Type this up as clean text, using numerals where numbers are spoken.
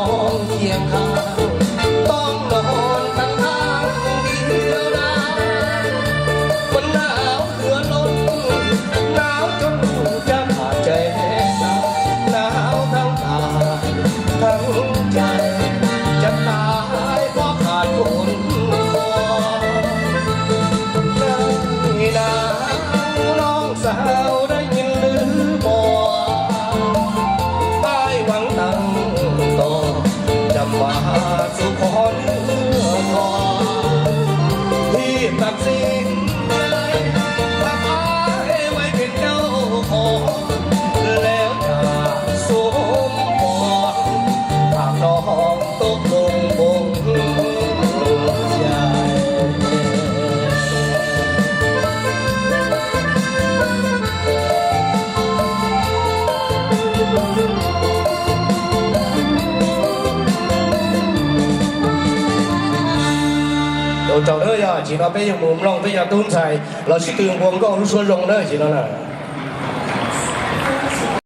องเคียงข้างต้องนอนตั้งทางเดียวดายคนหนาวเหลือล้นหนาวจนจะขาดใจแห้งหนาวทั้งกายทั้งใจจะตายเพราะขาดคนคอยหนาวน้องสาวได้ยินหรือบ่ป้ายหวังตั้งต่อจะมาสู่ขอเนื้อทองที่ตัดสินใจตัดอ้ายไว้เป็นเจ้าของแล้วจะสมหวังหากน้องตกลงบงใจ Đầu trò nữa giờ chỉ nó bây giờ mồm lòng bây giờ tuôn xài là sĩ tường quân có lúc xuân rồng đó chỉ nó là